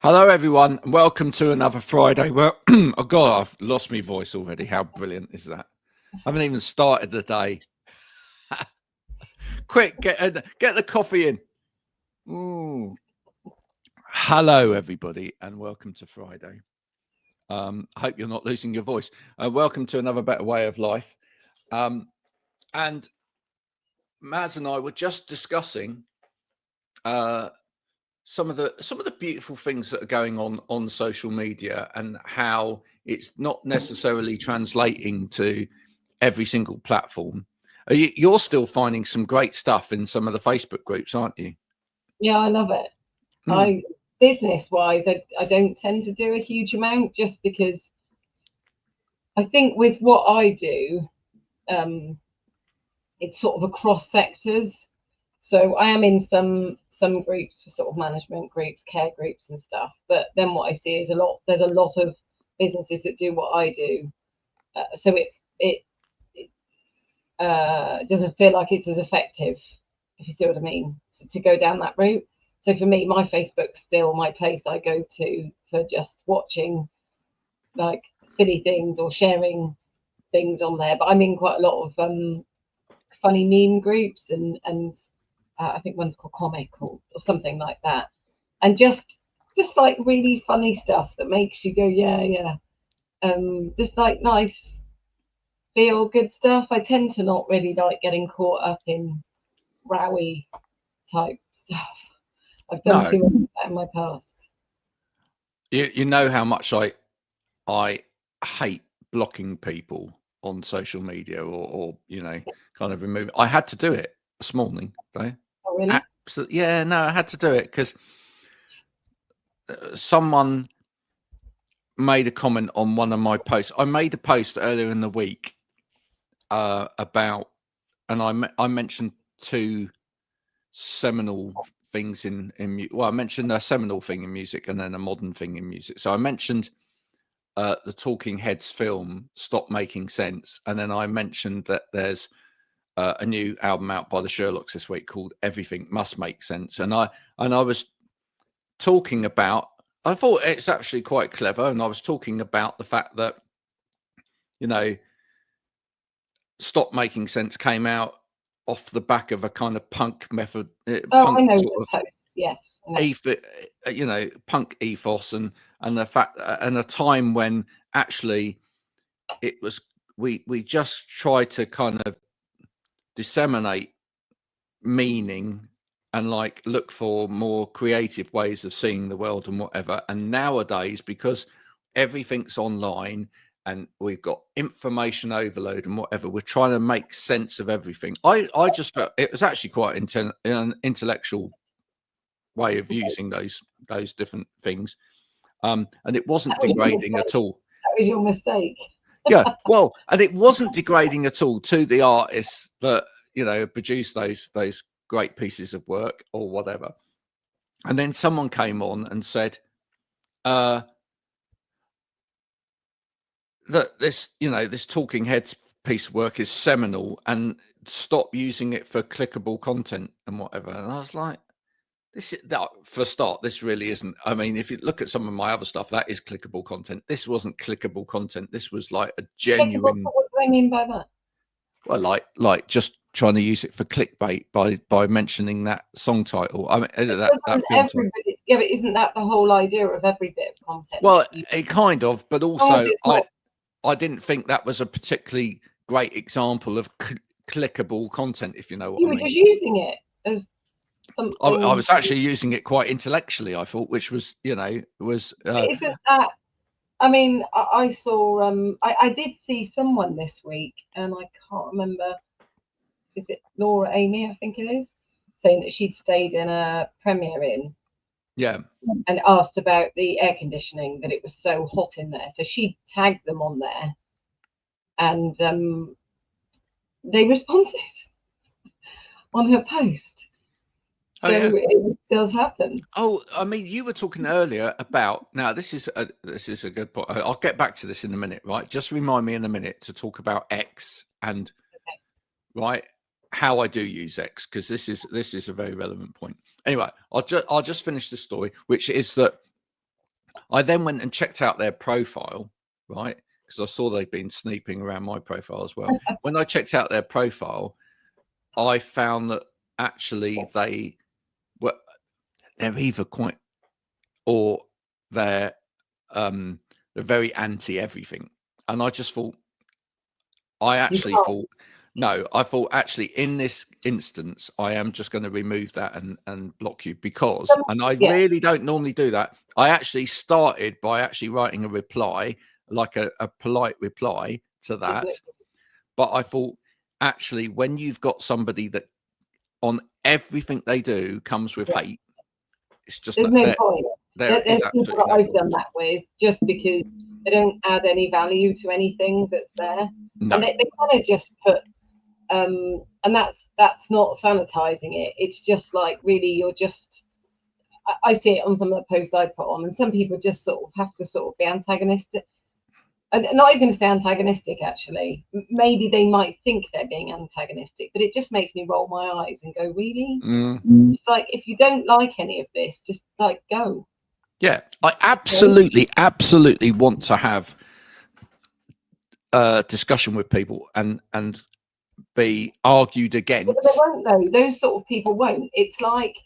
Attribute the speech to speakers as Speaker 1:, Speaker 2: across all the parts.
Speaker 1: Hello, everyone, and welcome to another Friday. Well, oh God, I've lost my voice already. How brilliant is that? I haven't even started the day. Quick, get the coffee in. Hello, everybody, and welcome to Friday. I hope you're not losing your voice. Welcome to another Better Way of Life. And Maz and I were just discussing some of the beautiful things that are going on social media and how it's not necessarily translating to every single platform. You're still finding some great stuff in some of the Facebook groups, aren't you?
Speaker 2: Yeah, I love it. Business-wise, I don't tend to do a huge amount just because I think with what I do, it's sort of across sectors. So I am in some groups for sort of management groups, care groups and stuff. But then what I see is there's a lot of businesses that do what I do. So it doesn't feel like it's as effective, if you see what I mean, to go down that route. So for me, my Facebook's still my place I go to for just watching like silly things or sharing things on there. But I'm in quite a lot of funny meme groups and I think one's called Comic or something like that. And just like really funny stuff that makes you go, yeah. Just like nice, feel good stuff. I tend to not really like getting caught up in rowy type stuff. I've done too much of that in my past.
Speaker 1: You know how much I hate blocking people on social media or kind of remove. I had to do it this morning, though.
Speaker 2: Oh, really?
Speaker 1: Absolutely, yeah. No, I had to do it because someone made a comment on one of my posts. I made a post earlier in the week about, and I mentioned two seminal things in I mentioned a seminal thing in music and then a modern thing in music. So I mentioned the Talking Heads film Stop Making Sense, and then I mentioned that there's a new album out by the Sherlocks this week called Everything Must Make Sense, and I was talking about, I thought it's actually quite clever, and I was talking about the fact that Stop Making Sense came out off the back of a kind of punk method.
Speaker 2: I know the post. Yes,
Speaker 1: punk ethos, and the fact, and a time when actually it was we just tried to kind of disseminate meaning and like look for more creative ways of seeing the world and whatever. And nowadays, because everything's online and we've got information overload and whatever, we're trying to make sense of everything. I just felt it was actually quite an intellectual way of using those different things, and it wasn't degrading at all.
Speaker 2: That was your mistake.
Speaker 1: Yeah, well, and it wasn't degrading at all to the artists that produce those great pieces of work or whatever. And then someone came on and said that this Talking Heads piece of work is seminal and stop using it for clickable content and whatever. And I was like, for a start, this really isn't. I mean, if you look at some of my other stuff, that is clickable content. This wasn't clickable content. This was like a genuine.
Speaker 2: What do I mean by that?
Speaker 1: Well, like just trying to use it for clickbait by mentioning that song title. I mean, that film title.
Speaker 2: Yeah, but isn't that the whole idea of every bit of content?
Speaker 1: Well, it kind of, but also I didn't think that was a particularly great example of clickable content, if you know what I mean.
Speaker 2: You were just using it as something.
Speaker 1: I was actually using it quite intellectually, I thought, which was, was.
Speaker 2: Isn't that? I mean, I saw. I did see someone this week, and I can't remember. Is it Laura Amy? I think it is, saying that she'd stayed in a Premier Inn.
Speaker 1: Yeah.
Speaker 2: And asked about the air conditioning, that it was so hot in there. So she tagged them on there, and they responded on her post. So it does happen.
Speaker 1: Oh, I mean, you were talking earlier about, now this is a good point. I'll get back to this in a minute, right? Just remind me in a minute to talk about X and right how I do use X, because this is a very relevant point. Anyway, I'll just finish the story, which is that I then went and checked out their profile, right? Because I saw they'd been snooping around my profile as well. When I checked out their profile, I found that actually they're either quite, or they're very anti everything. And I just thought, I thought actually in this instance, I am just going to remove that and block you, because, and I really don't normally do that. I actually started by actually writing a reply, like a polite reply to that. But I thought, actually, when you've got somebody that on everything they do comes with hate, it's just
Speaker 2: there's no point. There's people that I've done that with, just because they don't add any value to anything that's there. No. And they kind of just put and that's not sanitizing it. It's just like, really, you're just, I see it on some of the posts I put on, and some people just sort of have to sort of be antagonistic. And not even to say antagonistic, actually. Maybe they might think they're being antagonistic, but it just makes me roll my eyes and go, really? It's like, if you don't like any of this, just like go.
Speaker 1: Yeah, I absolutely want to have a discussion with people and be argued against.
Speaker 2: But they won't, though. Those sort of people won't. It's like,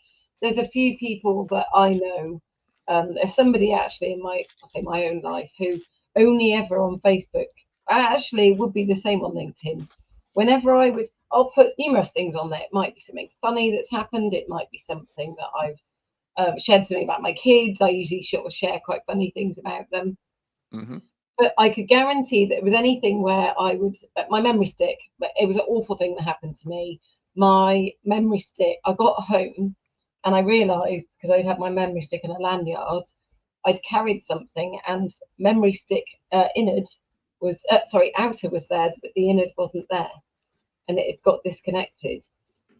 Speaker 2: there's a few people that I know. There's somebody actually in my own life who only ever on Facebook. Actually, would be the same on LinkedIn. Whenever I'll put numerous things on there. It might be something funny that's happened. It might be something that I've shared something about my kids. I usually sort of share quite funny things about them.
Speaker 1: Mm-hmm.
Speaker 2: But I could guarantee that it was anything where my memory stick, but it was an awful thing that happened to me. My memory stick, I got home and I realised, because I'd had my memory stick in a lanyard, I'd carried something, and memory stick outer was there, but the innard wasn't there, and it had got disconnected.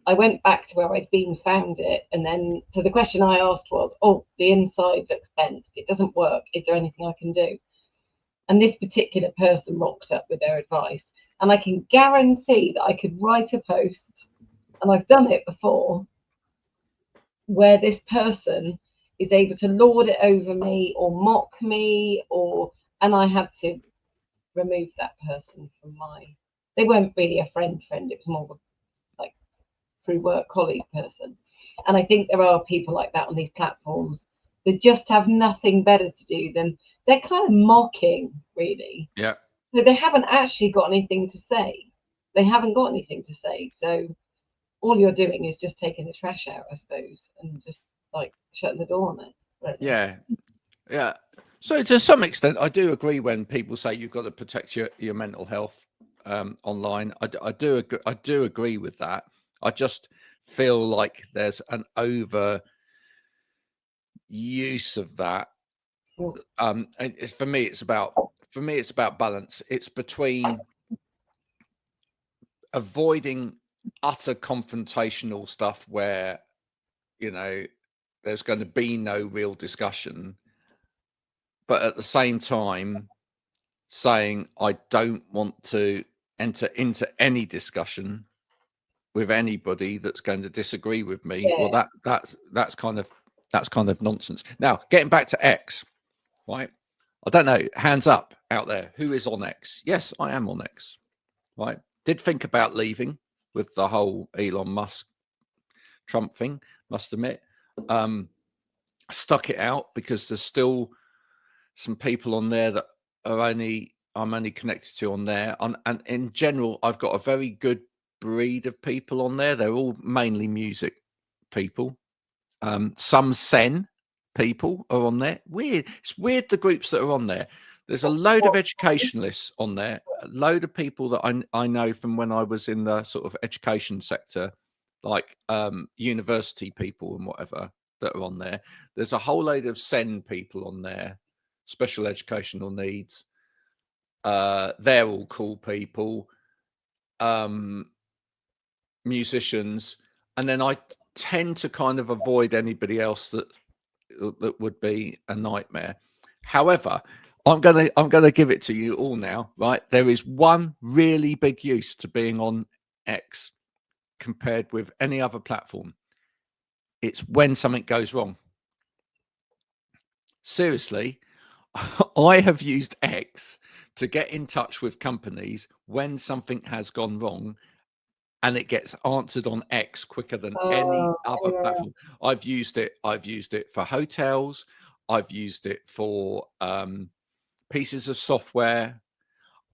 Speaker 2: I went back to where I'd been, found it, and then, so the question I asked was, oh, the inside looks bent, it doesn't work, is there anything I can do? And this particular person rocked up with their advice, and I can guarantee that I could write a post, and I've done it before, where this person is able to lord it over me or mock me, and I had to remove that person from they weren't really a friend, it was more of a, like, through work colleague person. And I think there are people like that on these platforms that just have nothing better to do than, they're kind of mocking, really.
Speaker 1: Yeah.
Speaker 2: So they haven't actually got anything to say. So all you're doing is just taking the trash out, I suppose, and just like shutting the door on it. Right?
Speaker 1: Yeah. So to some extent, I do agree when people say you've got to protect your mental health online. I do agree with that. I just feel like there's an over use of that. And for me it's about balance. It's between avoiding utter confrontational stuff where, there's going to be no real discussion, but at the same time saying I don't want to enter into any discussion with anybody that's going to disagree with me.
Speaker 2: Yeah.
Speaker 1: Well, that's kind of nonsense. Now, getting back to X, right? I don't know. Hands up out there. Who is on X? Yes, I am on X. Right. Did think about leaving with the whole Elon Musk Trump thing, must admit. Stuck it out because there's still some people on there that I'm only connected to on there. And in general, I've got a very good breed of people on there. They're all mainly music people. Some Sen people are on there. Weird. It's weird, the groups that are on there. There's a load of educationalists on there, a load of people that I know from when I was in the sort of education sector, like university people and whatever that are on there. There's a whole load of Sen people on there, special educational needs. They're all cool people, musicians, and then I tend to kind of avoid anybody else that would be a nightmare. However, I'm gonna give it to you all now, right? There is one really big use to being on X compared with any other platform. It's when something goes wrong. seriously, I have used X to get in touch with companies when something has gone wrong, and it gets answered on X quicker than any other
Speaker 2: anywhere else.
Speaker 1: platform. I've used it for hotels. I've used it for pieces of software.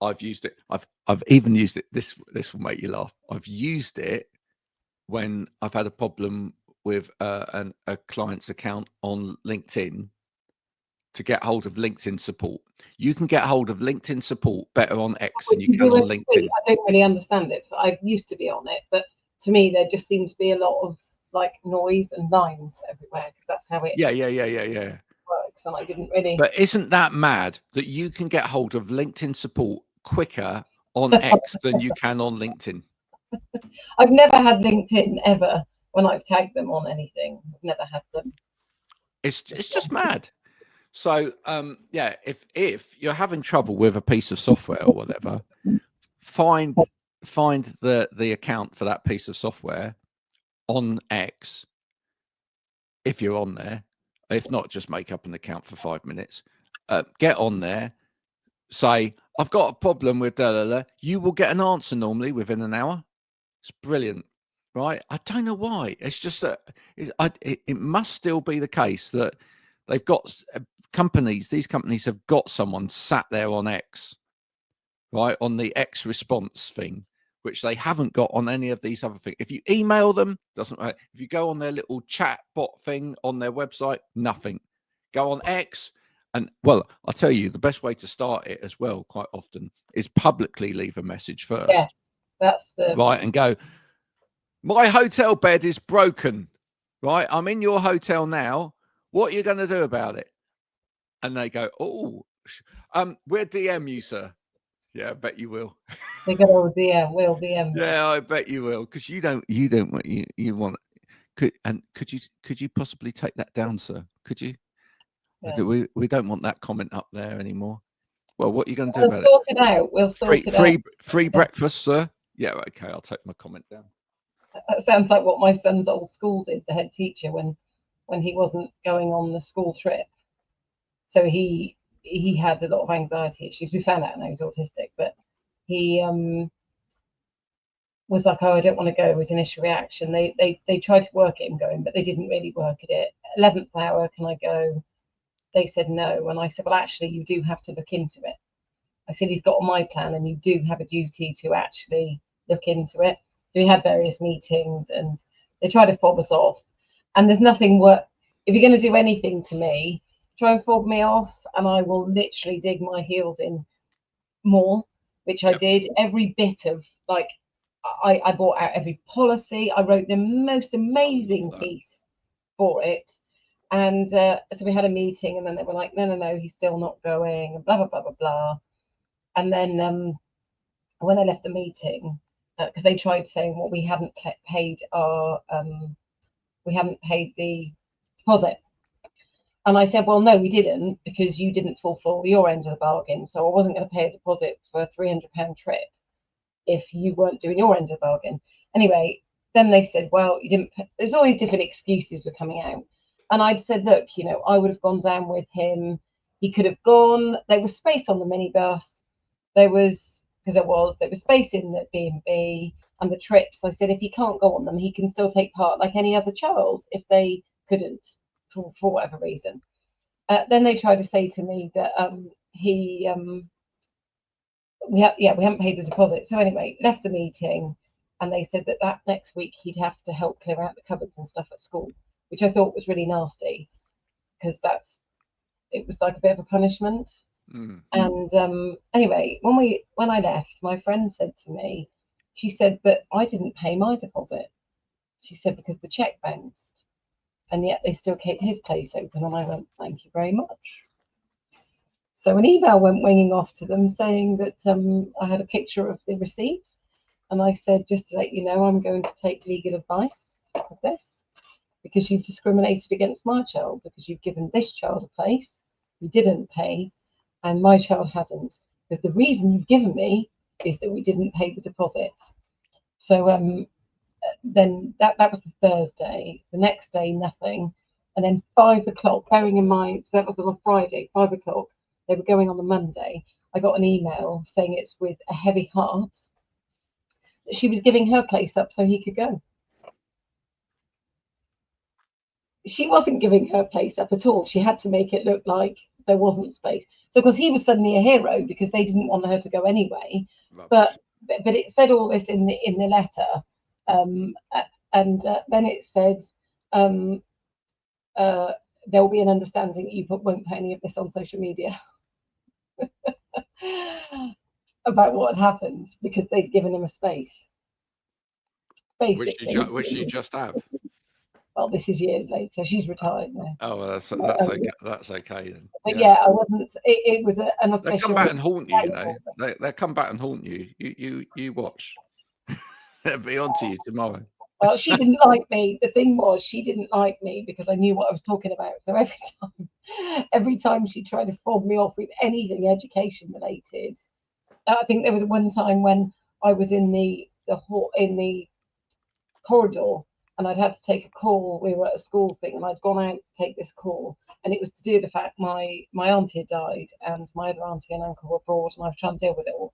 Speaker 1: I've used it. I've even used it. This will make you laugh. I've used it when I've had a problem with a client's account on LinkedIn to get hold of LinkedIn support. You can get hold of LinkedIn support better on X than you can on LinkedIn.
Speaker 2: I don't really understand it. I used to be on it, but to me, there just seems to be a lot of like noise and lines everywhere because that's how it
Speaker 1: Yeah.
Speaker 2: works. And I didn't really.
Speaker 1: But isn't that mad that you can get hold of LinkedIn support quicker on X than you can on LinkedIn?
Speaker 2: I've never had LinkedIn ever when I've tagged them on anything. I've never had them.
Speaker 1: It's just mad. So yeah, if you're having trouble with a piece of software or whatever, find the account for that piece of software on X if you're on there. If not, just make up an account for 5 minutes. Get on there, say, I've got a problem with da, da, da. You will get an answer normally within an hour. It's brilliant, right? I don't know why. It's just that it must still be the case that they've got companies. These companies have got someone sat there on X, right, on the X response thing, which they haven't got on any of these other things. If you email them, doesn't matter. If you go on their little chat bot thing on their website, nothing. Go on X. And well, I'll tell you, the best way to start it as well, quite often, is publicly leave a message first.
Speaker 2: Yeah, that's the
Speaker 1: right, and go, my hotel bed is broken. Right, I'm in your hotel now. What are you going to do about it? And they go, oh, we'll DM you, sir. Yeah, I bet you will.
Speaker 2: they go, oh dear, will DM.
Speaker 1: Yeah, I bet you will, because you don't want you want. Could you possibly take that down, sir? Could you?
Speaker 2: Yeah.
Speaker 1: We don't want that comment up there anymore. Well, what are you going to do about
Speaker 2: sort it out. We'll sort it out.
Speaker 1: Free breakfast, sir. Yeah, okay, I'll take my comment down.
Speaker 2: That sounds like what my son's old school did, the head teacher, when he wasn't going on the school trip. So he had a lot of anxiety issues. We found out now he's autistic, but he was like, oh, I don't want to go. Was initial reaction. They tried to work at him going, but they didn't really work at it. 11th hour, can I go? They said no, and I said, well, actually, you do have to look into it. I said, he's got on my plan, and you do have a duty to actually look into it. So we had various meetings, and they try to fob us off. And there's nothing worse. If you're going to do anything to me, try and fob me off, and I will literally dig my heels in more, which I did. Every bit of, like, I bought out every policy. I wrote the most amazing piece for it. And so we had a meeting, and then they were like, no, he's still not going, and blah, blah, blah, blah, blah. And then when I left the meeting, because they tried saying, well, we hadn't paid the deposit. And I said, well, no, we didn't, because you didn't fulfill your end of the bargain. So I wasn't going to pay a deposit for a £300 trip if you weren't doing your end of the bargain. Anyway, then they said, well, you didn't pay. There's always different excuses were coming out. And I'd said, look, I would have gone down with him. He could have gone. There was space on the minibus. There was space in the B&B and the trips. I said, if he can't go on them, he can still take part like any other child if they couldn't for whatever reason. Then they tried to say to me that we haven't paid the deposit. So anyway, left the meeting, and they said that next week he'd have to help clear out the cupboards and stuff at school, which I thought was really nasty, because it was like a bit of a punishment. And anyway, when I left, my friend said to me, she said, but I didn't pay my deposit. She said, because the check bounced, and yet they still kept his place open. And I went, thank you very much. So an email went winging off to them saying that I had a picture of the receipts, and I said, just to let you know, I'm going to take legal advice of this, because you've discriminated against my child, because you've given this child a place, you didn't pay, and my child hasn't, because the reason you've given me is that we didn't pay the deposit. So then that was the Thursday. The next day, nothing. And then 5 o'clock, bearing in mind, so that was on a Friday, 5 o'clock, they were going on the Monday. I got an email saying it's with a heavy heart that she was giving her place up so he could go. She wasn't giving her place up at all. She had to make it look like there wasn't space. So, of course, he was suddenly a hero because they didn't want her to go anyway. But it said all this in the letter, and then it said there will be an understanding that you won't put any of this on social media about what had happened because they'd given him a space. Basically,
Speaker 1: which she just have.
Speaker 2: Well, this is years later. She's retired now.
Speaker 1: Oh, well, that's okay. That's okay then.
Speaker 2: But yeah, I wasn't. It was an official.
Speaker 1: They come back and haunt you. You know, they come back and haunt you. You watch. They'll be on to you tomorrow.
Speaker 2: Well, she didn't like me. The thing was, she didn't like me because I knew what I was talking about. So every time she tried to fob me off with anything education related, I think there was one time when I was in the corridor and I'd had to take a call. We were at a school thing and I'd gone out to take this call, and it was to do with the fact my auntie had died and my other auntie and uncle were abroad, and I was trying to deal with it all.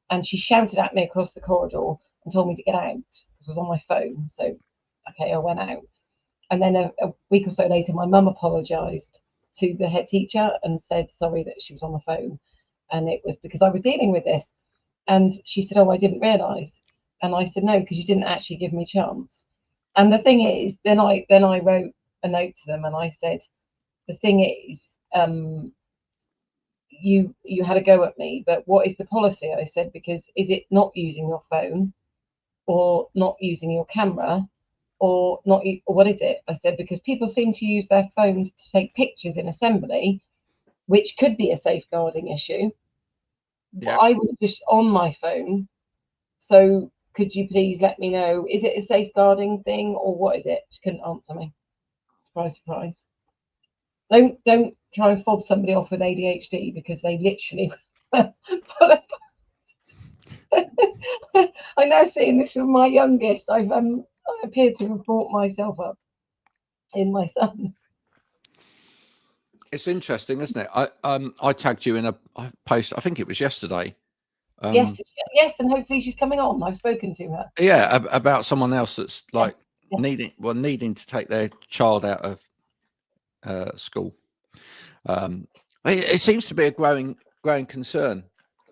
Speaker 2: And she shouted at me across the corridor and told me to get out because I was on my phone. So, okay, I went out. And then a week or so later, my mum apologised to the head teacher and said sorry that she was on the phone. And it was because I was dealing with this. And she said, oh, I didn't realise. And I said, no, because you didn't actually give me a chance. And the thing is, then I wrote a note to them and I said, the thing is, you had a go at me, but what is the policy? I said, because is it not using your phone or not using your camera or not, or what is it? I said, because people seem to use their phones to take pictures in assembly, which could be a safeguarding issue. Yeah. I was just on my phone. So could you please let me know, is it a safeguarding thing or what is it? She couldn't answer me. Surprise, surprise. Don't try and fob somebody off with ADHD because they literally I'm now seeing this with my youngest. I appeared to have brought myself up in my son.
Speaker 1: It's interesting, isn't it? I tagged you in a post, I think it was yesterday.
Speaker 2: Yes, and hopefully she's coming on. I've spoken to her.
Speaker 1: Yeah, about someone else that's like needing to take their child out of school. It seems to be a growing concern,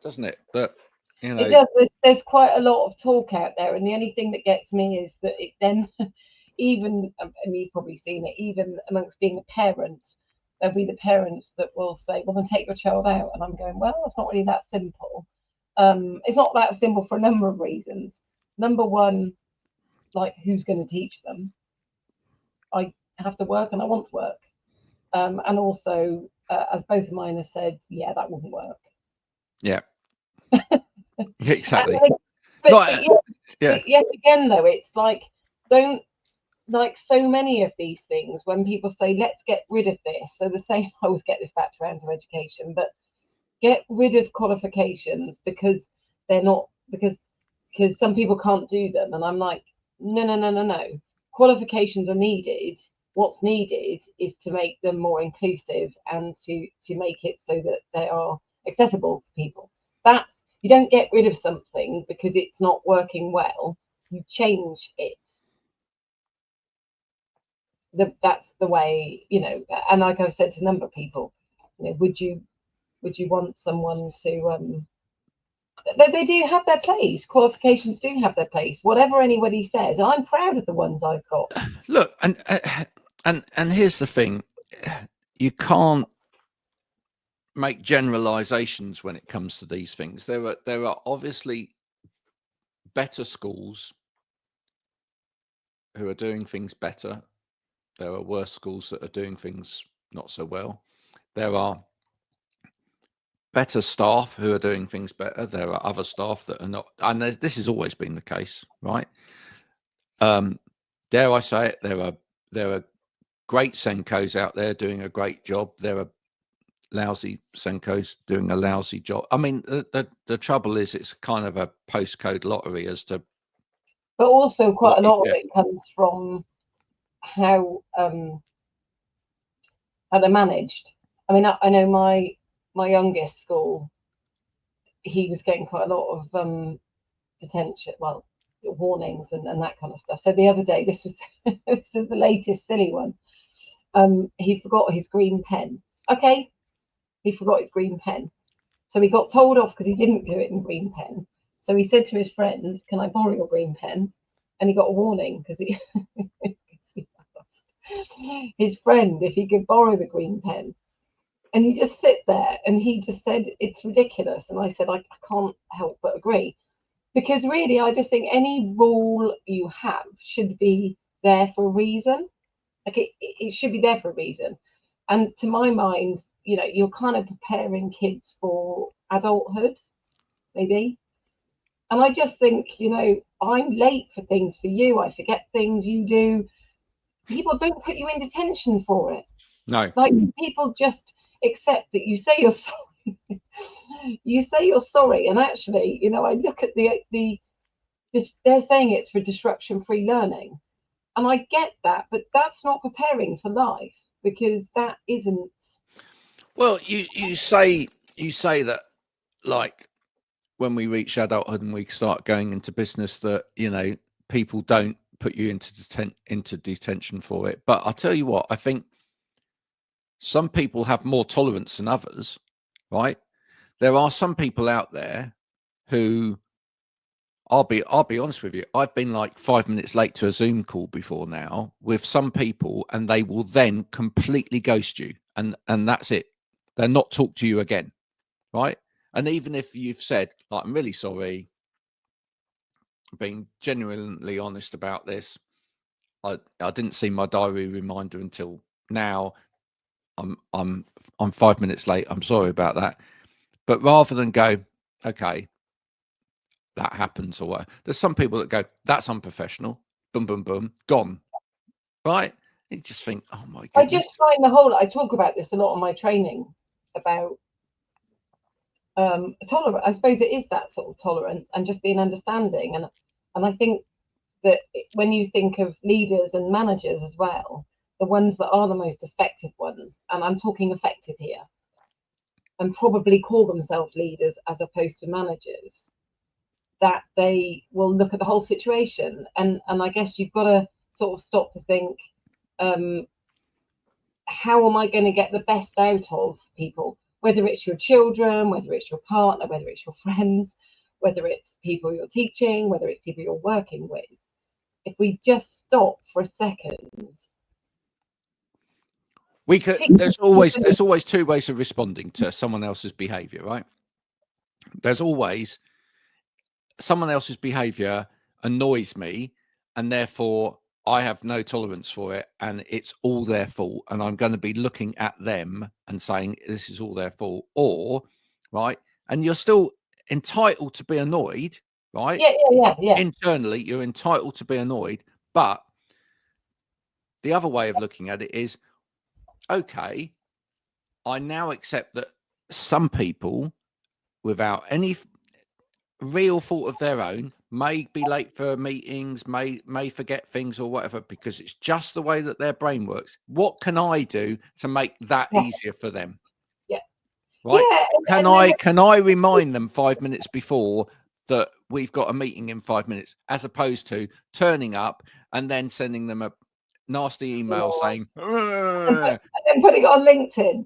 Speaker 1: doesn't it? But you know,
Speaker 2: it does. There's quite a lot of talk out there, and the only thing that gets me is that it then, even, and you've probably seen it, even amongst being a parent, there'll be the parents that will say, "Well, then take your child out," and I'm going, "Well, it's not really that simple." It's not that simple for a number of reasons. Number one, like, who's going to teach them? I have to work, and I want to work. And also, as both of mine have said, yeah, that wouldn't work.
Speaker 1: Yeah. Exactly.
Speaker 2: But yet again, though, it's like, don't, like so many of these things, when people say, let's get rid of this. So the same, I always get this back around to education, but get rid of qualifications because they're not, because some people can't do them. And I'm like, no. Qualifications are needed. What's needed is to make them more inclusive and to make it so that they are accessible for people. That's, you don't get rid of something because it's not working well. You change it. That's the way, you know. And like I've said to a number of people, you know, would you want someone to they do have their place. Qualifications do have their place. Whatever anybody says, I'm proud of the ones I've got.
Speaker 1: Look, and here's the thing: you can't make generalizations when it comes to these things. There are obviously better schools who are doing things better. There are worse schools that are doing things not so well. There are better staff who are doing things better. There are other staff that are not, and this has always been the case, right? Dare I say it? There are great Senkos out there doing a great job. There are lousy Senkos doing a lousy job. I mean, the trouble is, it's kind of a postcode lottery as to.
Speaker 2: But also, quite a lot of it comes from how how they're managed. I mean, I know my youngest school, he was getting quite a lot of detention, well, warnings and that kind of stuff. So the other day, this was this is the latest silly one. He forgot his green pen. Okay, he forgot his green pen. So he got told off because he didn't do it in green pen. So he said to his friend, "Can I borrow your green pen?" And he got a warning because he his friend if he could borrow the green pen. And you just sit there, and he just said it's ridiculous. And I said I can't help but agree, because really I just think any rule you have should be there for a reason. Like it should be there for a reason. And to my mind, you know, you're kind of preparing kids for adulthood, maybe. And I just think, you know, I'm late for things for you. I forget things you do. People don't put you in detention for it.
Speaker 1: No.
Speaker 2: Like people just accept that you say you're sorry. You say you're sorry, and actually, you know, I look at this. They're saying it's for disruption-free learning, and I get that, but that's not preparing for life, because that isn't.
Speaker 1: Well, you say that, like, when we reach adulthood and we start going into business, that, you know, people don't put you into detention for it. But I'll tell you what, I think some people have more tolerance than others, right? There are some people out there who, I'll be honest with you, I've been like 5 minutes late to a Zoom call before now with some people, and they will then completely ghost you, and that's it. They'll not talk to you again, right? And even if you've said, like, I'm really sorry, being genuinely honest about this, I didn't see my diary reminder until now. I'm 5 minutes late. I'm sorry about that. But rather than go, okay, that happens, or what, there's some people that go, that's unprofessional. Boom, boom, boom, gone. Right? You just think, oh my goodness.
Speaker 2: I just find the whole. I talk about this a lot on my training about tolerance. I suppose it is that sort of tolerance and just being understanding, and I think that when you think of leaders and managers as well, the ones that are the most effective ones, and I'm talking effective here, and probably call themselves leaders as opposed to managers, that they will look at the whole situation. And I guess you've got to sort of stop to think, how am I going to get the best out of people? Whether it's your children, whether it's your partner, whether it's your friends, whether it's people you're teaching, whether it's people you're working with. If we just stop for a second,
Speaker 1: we could. There's always two ways of responding to someone else's behavior, right? There's always someone else's behavior annoys me, and therefore I have no tolerance for it, and it's all their fault, and I'm going to be looking at them and saying this is all their fault. Or, right, and you're still entitled to be annoyed, right?
Speaker 2: Yeah.
Speaker 1: Internally, you're entitled to be annoyed, but the other way of looking at it is, okay, I now accept that some people, without any real fault of their own, may be late for meetings, may forget things or whatever, because it's just the way that their brain works. What can I do to make that easier for them?
Speaker 2: Yeah.
Speaker 1: Right?
Speaker 2: Yeah,
Speaker 1: can I remind them 5 minutes before that we've got a meeting in 5 minutes, as opposed to turning up and then sending them a nasty email saying,
Speaker 2: and then putting it on LinkedIn.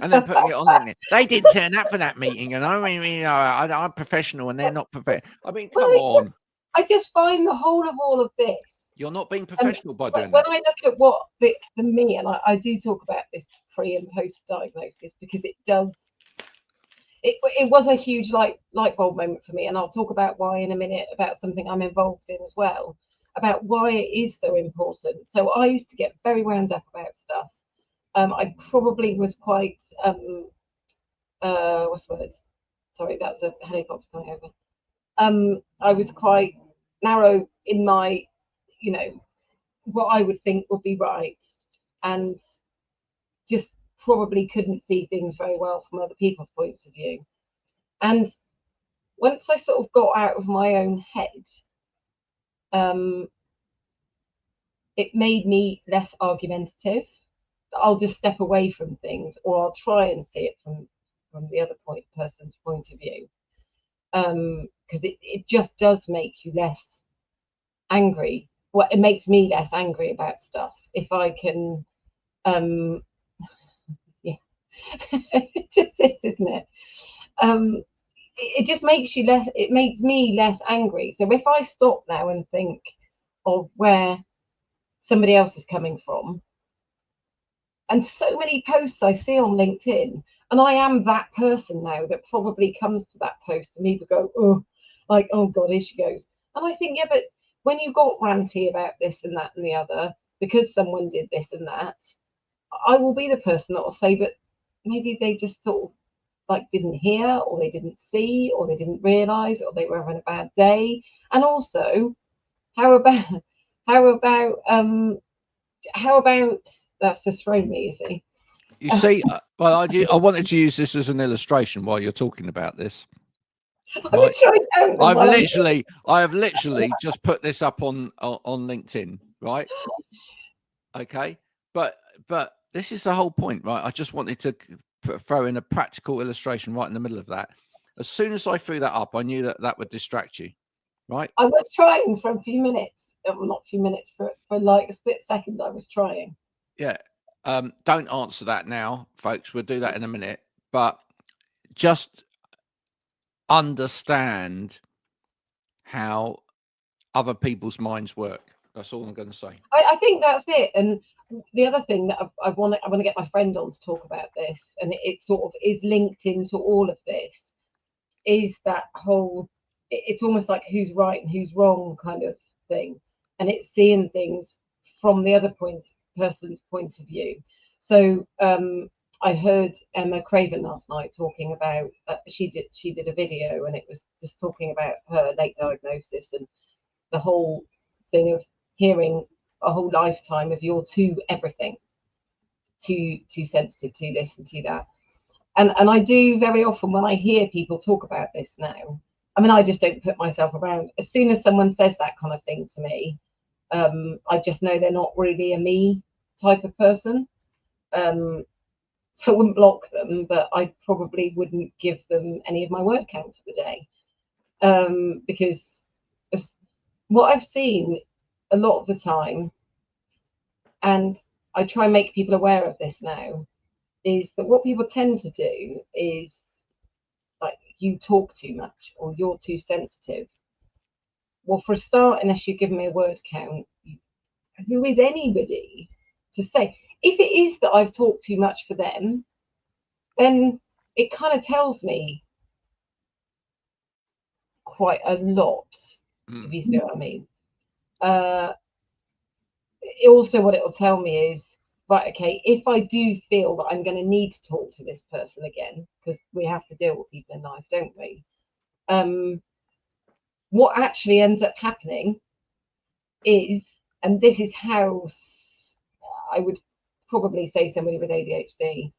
Speaker 1: and then putting it on LinkedIn. They didn't turn up for that meeting, and I'm professional, and they're not professional. I mean, come on.
Speaker 2: I just find the whole of all of this.
Speaker 1: You're not being professional by doing
Speaker 2: when
Speaker 1: that.
Speaker 2: I look at what the me, and I do talk about this pre and post diagnosis, because it does. It was a huge light bulb moment for me, and I'll talk about why in a minute, about something I'm involved in as well, about why it is so important. So I used to get very wound up about stuff. I probably was quite what's the word? Sorry, that's a helicopter coming over. I was quite narrow in my, you know, what I would think would be right, and just probably couldn't see things very well from other people's points of view. And once I sort of got out of my own head, it made me less argumentative. I'll just step away from things, or I'll try and see it from the other person's point of view, because it just does make you less angry. Well, it makes me less angry about stuff if I can. Yeah, it just is, isn't it? It just makes you less. It makes me less angry. So if I stop now and think of where somebody else is coming from, and so many posts I see on LinkedIn, and I am that person now that probably comes to that post and either go, oh, like, oh God, here she goes. And I think, yeah, but when you got ranty about this and that and the other, because someone did this and that, I will be the person that will say, but maybe they just sort of like didn't hear, or they didn't see, or they didn't realize, or they were having a bad day. And also, how about that's just thrown me, you see.
Speaker 1: You see, well, I wanted to use this as an illustration while you're talking about this.
Speaker 2: Right.
Speaker 1: I have literally just put this up on LinkedIn, right? Okay, but this is the whole point, right? I just wanted to throw in a practical illustration right in the middle of that. As soon as I threw that up, I knew that would distract you, right?
Speaker 2: I was trying for a few minutes, not a few minutes, for like a split second. I was trying.
Speaker 1: Yeah. Don't answer that now, folks. We'll do that in a minute. But just understand how other people's minds work. That's all I'm going to say.
Speaker 2: I think that's it. And the other thing that I want to get my friend on to talk about this, and it sort of is linked into all of this, is that whole, it's almost like who's right and who's wrong kind of thing. And it's seeing things from the other person's point of view. So I heard Emma Craven last night talking about, she did a video, and it was just talking about her late diagnosis and the whole thing of hearing a whole lifetime of you're too everything, too sensitive, to this and to that. And I do very often when I hear people talk about this now, I mean, I just don't put myself around. As soon as someone says that kind of thing to me, I just know they're not really a me type of person. So I wouldn't block them, but I probably wouldn't give them any of my word count for the day, because what I've seen a lot of the time, and I try and make people aware of this now, is that what people tend to do is like, you talk too much or you're too sensitive. Well, for a start, unless you give me a word count, who is anybody to say? If it is that I've talked too much for them, then it kind of tells me quite a lot, if you see what I mean. Also, what it will tell me is, right, okay, if I do feel that I'm going to need to talk to this person again, because we have to deal with people in life, don't we? What actually ends up happening is, and this is how I would probably say somebody with ADHD,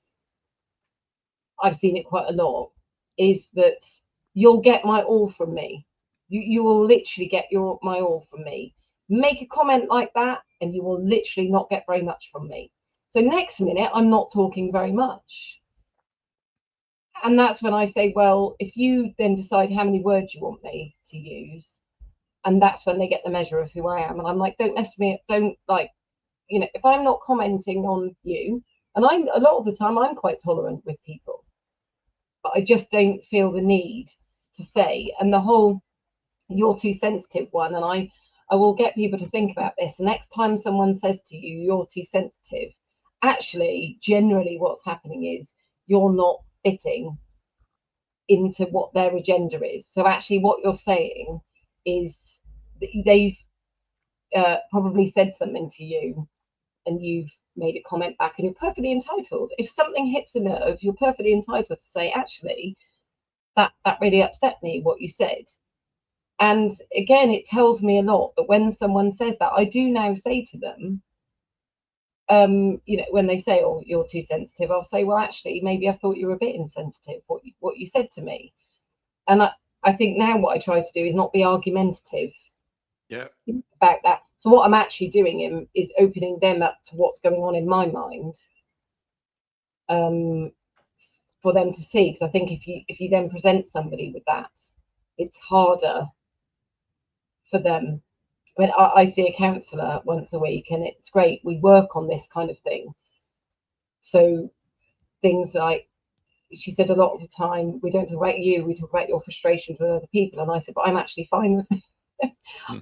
Speaker 2: I've seen it quite a lot, is that you'll get my all from me. You will literally get my all from me. Make a comment like that, and you will literally not get very much from me. So next minute, I'm not talking very much. And that's when I say, well, if you then decide how many words you want me to use, and that's when they get the measure of who I am. And I'm like, don't mess me up, don't, like, you know, if I'm not commenting on you, and a lot of the time I'm quite tolerant with people, but I just don't feel the need to say, and the whole you're too sensitive one, and I will get people to think about this. The next time someone says to you, you're too sensitive, actually, generally what's happening is you're not fitting into what their agenda is. So actually what you're saying is that they've probably said something to you, and you've made a comment back, and you're perfectly entitled. If something hits a nerve, you're perfectly entitled to say, actually, that really upset me, what you said. And again, it tells me a lot that when someone says that, I do now say to them, you know, when they say, oh, you're too sensitive, I'll say, well, actually, maybe I thought you were a bit insensitive, what you said to me. And I think now what I try to do is not be argumentative about that. So what I'm actually doing is opening them up to what's going on in my mind, for them to see, because I think if you then present somebody with that, it's harder for them. I mean, I see a counsellor once a week, and it's great. We work on this kind of thing. So things like, she said, a lot of the time we don't talk about you, we talk about your frustrations with other people. And I said, but I'm actually fine with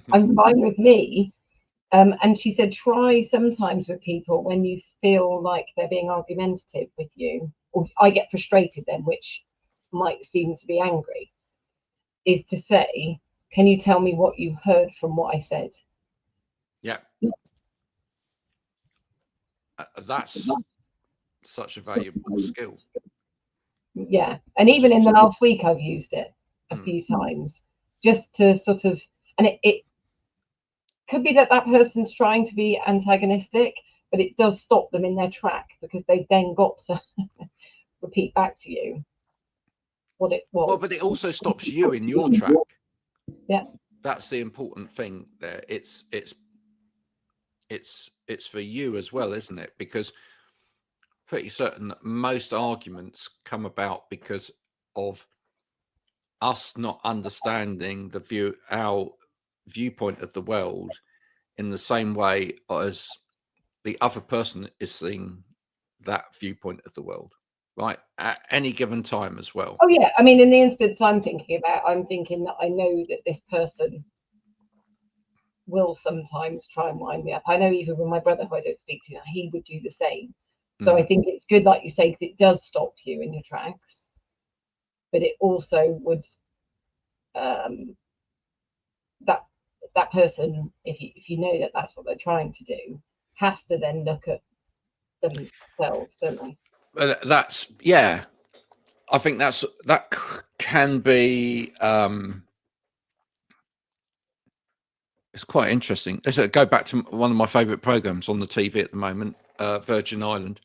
Speaker 2: I'm fine with me. And she said, try sometimes with people when you feel like they're being argumentative with you, or I get frustrated then, which might seem to be angry, is to say, can you tell me what you heard from what I said?
Speaker 1: Yeah. That's such a valuable skill.
Speaker 2: Yeah. And even in the last week, I've used it a few times, just to sort of, and it could be that that person's trying to be antagonistic, but it does stop them in their track, because they've then got to repeat back to you what it was.
Speaker 1: Well, but it also stops you in your track.
Speaker 2: Yeah.
Speaker 1: That's the important thing there. It's for you as well, isn't it? Because pretty certain that most arguments come about because of us not understanding our viewpoint of the world in the same way as the other person is seeing that viewpoint of the world, right, at any given time as well.
Speaker 2: Oh yeah, I mean, in the instance I'm thinking about, I'm thinking that I know that this person will sometimes try and wind me up. I know even with my brother, who I don't speak to now, he would do the same. So I think it's good, like you say, because it does stop you in your tracks, but it also would that person, if you know that that's what they're trying to do, has to then look at themselves, don't they?
Speaker 1: That's, yeah, I think that can be it's quite interesting. Let's go back to one of my favorite programs on the TV at the moment, Virgin Island.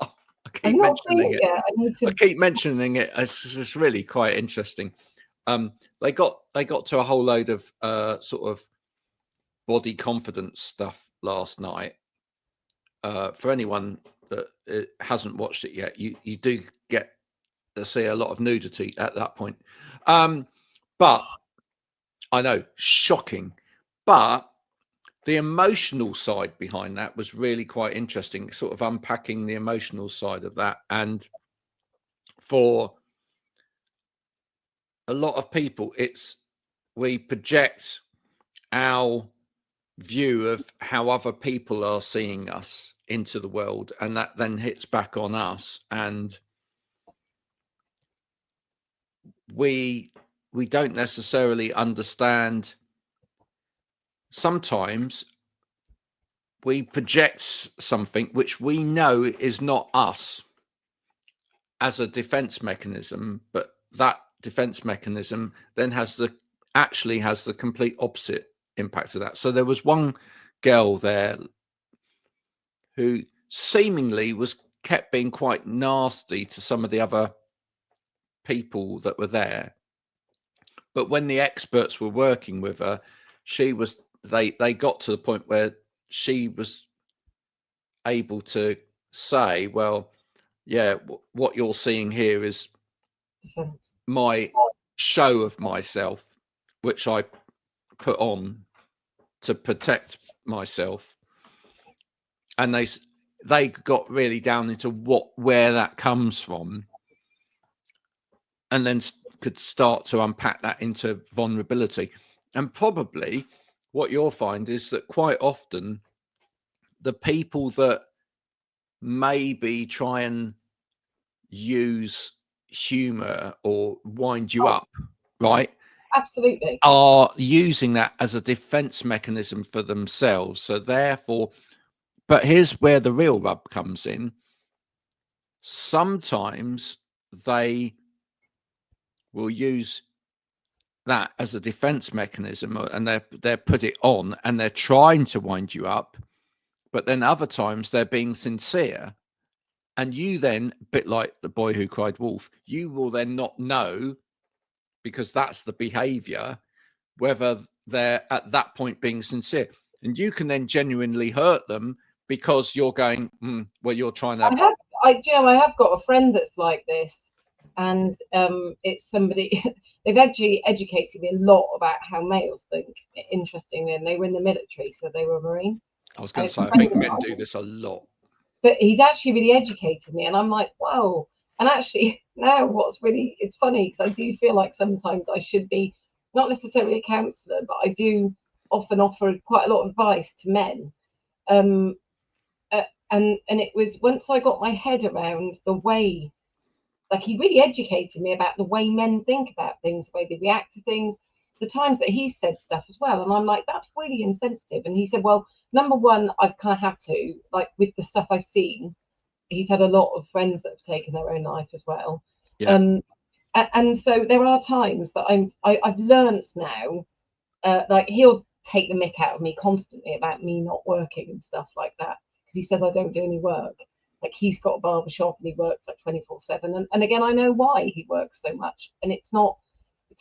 Speaker 1: I keep mentioning it. I keep mentioning it. It's really quite interesting. They got to a whole load of sort of body confidence stuff last night. For anyone that hasn't watched it yet, you do get to see a lot of nudity at that point. But I know, shocking. But the emotional side behind that was really quite interesting, sort of unpacking the emotional side of that. And for a lot of people, we project our view of how other people are seeing us into the world, and that then hits back on us, and we don't necessarily understand. Sometimes we project something which we know is not us as a defense mechanism, but that defense mechanism then actually has the complete opposite impact of that. So there was one girl there who seemingly kept being quite nasty to some of the other people that were there, but when the experts were working with her, they got to the point where she was able to say, well, yeah, what you're seeing here is my show of myself, which I put on to protect myself. And they got really down into where that comes from, and then could start to unpack that into vulnerability. And probably what you'll find is that quite often the people that maybe try and use humor or wind you up, right?
Speaker 2: Absolutely.
Speaker 1: Are using that as a defense mechanism for themselves. So therefore, but here's where the real rub comes in. Sometimes they will use that as a defense mechanism, and they're put it on, and they're trying to wind you up. But then other times they're being sincere, and you then, a bit like the boy who cried wolf, you will then not know, because that's the behavior, whether they're at that point being sincere. And you can then genuinely hurt them because you're going, well, you're trying to
Speaker 2: you know, I have got a friend that's like this, and it's somebody they've actually educated me a lot about how males think. Interestingly, and they were in the military, so they were a Marine.
Speaker 1: I was going to say, I think men do this a lot.
Speaker 2: But he's actually really educated me, and I'm like, wow. And actually, now it's funny because I do feel like sometimes I should be not necessarily a counsellor, but I do often offer quite a lot of advice to men. Um, and it was once I got my head around the way, like, he really educated me about the way men think about things, the way they react to things, the times that he said stuff as well. And I'm like, that's really insensitive. And he said, well, number one, I've kind of had to, like, with the stuff I've seen, he's had a lot of friends that have taken their own life as well.
Speaker 1: Yeah.
Speaker 2: And so there are times that I've learned now, like, he'll take the mick out of me constantly about me not working and stuff like that, because he says I don't do any work. Like, he's got a barber shop and he works like 24/7. And again, I know why he works so much, and it's not